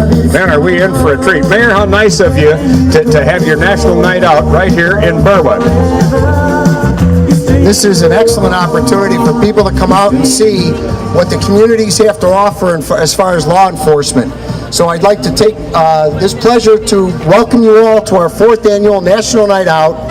Man, are we in for a treat. Mayor, how nice of you to have your national night out right here in Berwyn. This is an excellent opportunity for people to come out and see what the communities have to offer as far as law enforcement. So I'd like to take this pleasure to welcome you all to our 4th annual National Night Out.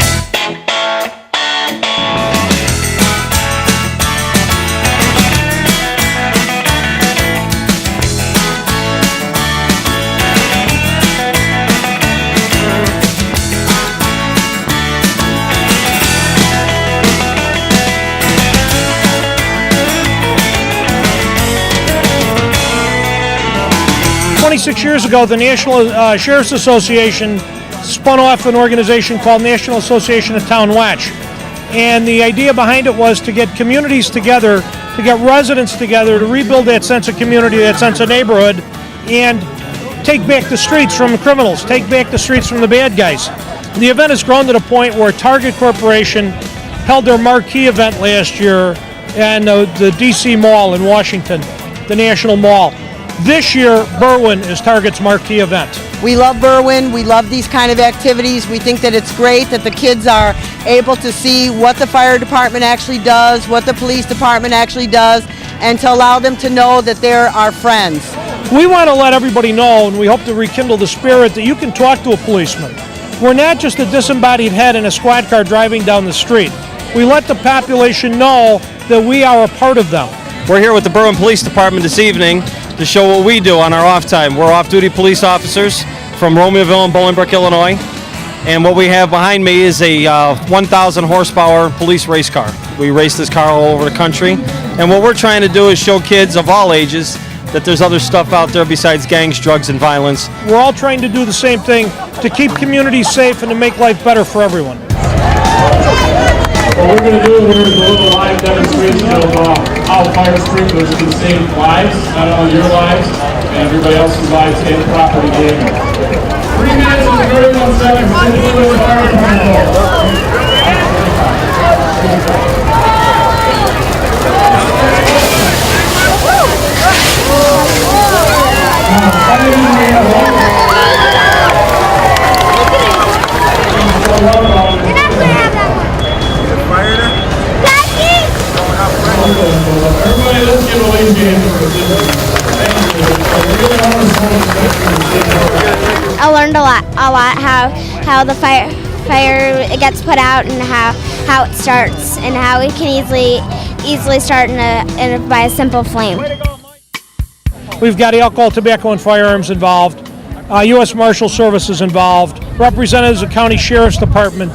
Years ago, the National Sheriff's Association spun off an organization called National Association of Town Watch. And the idea behind it was to get communities together, to get residents together, to rebuild that sense of community, that sense of neighborhood, and take back the streets from the criminals, take back the streets from the bad guys. The event has grown to the point where Target Corporation held their marquee event last year in the DC Mall in Washington, the National Mall. This year, Berwyn is Target's marquee event. We love Berwyn. We love these kind of activities. We think that it's great that the kids are able to see what the fire department actually does, what the police department actually does, and to allow them to know that they're our friends. We want to let everybody know, and we hope to rekindle the spirit, that you can talk to a policeman. We're not just a disembodied head in a squad car driving down the street. We let the population know that we are a part of them. We're here with the Berwyn Police Department this evening to show what we do on our off time. We're off-duty police officers from Romeoville and Bolingbrook, Illinois. And what we have behind me is a 1,000 horsepower police race car. We race this car all over the country. And what we're trying to do is show kids of all ages that there's other stuff out there besides gangs, drugs, and violence. We're all trying to do the same thing, to keep communities safe and to make life better for everyone. What we're going to do here is a little live demonstration of how fire sprinklers can save lives, not only your lives, and everybody else's lives and property damage. 3 minutes and 31 seconds into the fire department. Everybody, let's give a wave I learned a lot how the fire gets put out and how it starts and how it can easily start by a simple flame. We've got alcohol, tobacco, and firearms involved. U.S. Marshal Service is involved. Representatives of County Sheriff's Department,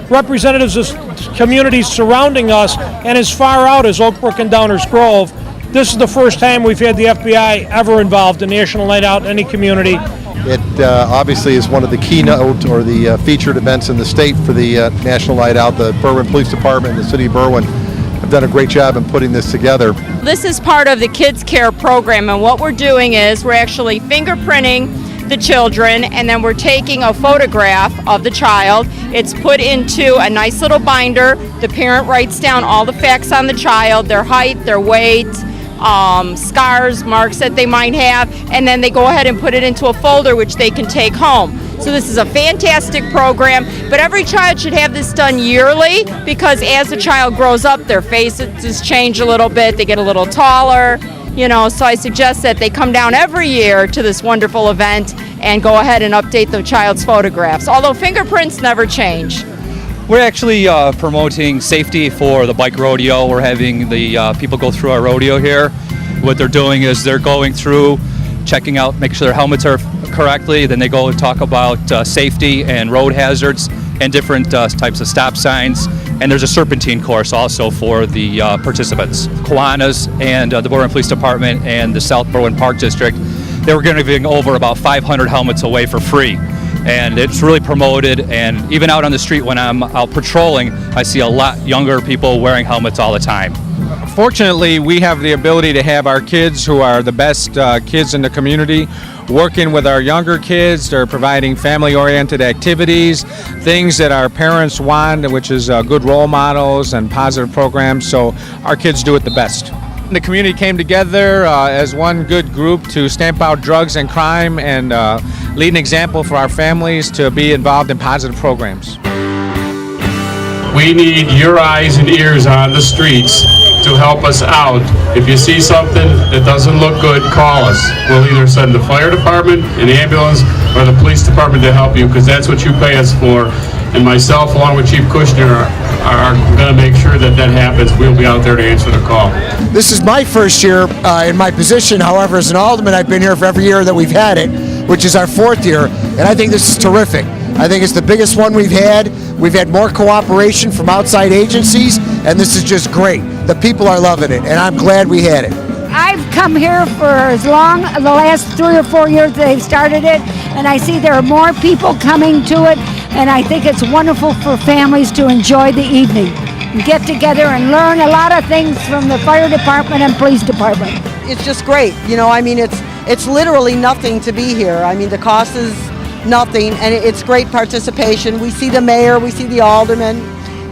representatives of communities surrounding us, and as far out as Oak Brook and Downers Grove. This is the first time we've had the FBI ever involved in National Night Out in any community. It obviously is one of the keynote or the featured events in the state for the National Night Out. The Berwyn Police Department and the City of Berwyn have done a great job in putting this together. This is part of the Kids Care program, and what we're doing is we're actually fingerprinting the children, and then we're taking a photograph of the child. It's put into a nice little binder. The parent writes down all the facts on the child, their height, their weight, scars, marks that they might have, and then they go ahead and put it into a folder which they can take home. So this is a fantastic program, but every child should have this done yearly, because as the child grows up, their faces change a little bit, they get a little taller, so I suggest that they come down every year to this wonderful event and go ahead and update the child's photographs, although fingerprints never change. We're actually promoting safety for the bike rodeo. We're having the people go through our rodeo here. What they're doing is they're going through, checking out, making sure their helmets are correctly. Then they go and talk about safety and road hazards and different types of stop signs. And there's a serpentine course also for the participants. Kiwanis and the Berwyn Police Department and the South Berwyn Park District, they were giving over about 500 helmets away for free. And it's really promoted, and even out on the street when I'm out patrolling, I see a lot younger people wearing helmets all the time. Fortunately, we have the ability to have our kids, who are the best kids in the community, working with our younger kids. They're providing family-oriented activities, things that our parents want, which is good role models and positive programs, so our kids do it the best. The community came together as one good group to stamp out drugs and crime and lead an example for our families to be involved in positive programs. We need your eyes and ears on the streets to help us out. If you see something that doesn't look good, call us. We'll either send the fire department, an ambulance, or the police department to help you, because that's what you pay us for. And myself, along with Chief Kushner, are going to make sure that that happens. We'll be out there to answer the call. This is my first year in my position. However, as an alderman, I've been here for every year that we've had it, which is our 4th year, and I think this is terrific. I think it's the biggest one we've had. We've had more cooperation from outside agencies, and this is just great. The people are loving it, and I'm glad we had it. I've come here for as long, the last 3 or 4 years they've started it, and I see there are more people coming to it, and I think it's wonderful for families to enjoy the evening and get together and learn a lot of things from the fire department and police department. It's just great. You know, I mean, it's literally nothing to be here. I mean, the cost is nothing, and it's great participation. We see the mayor, we see the aldermen.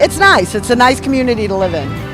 It's nice. It's a nice community to live in.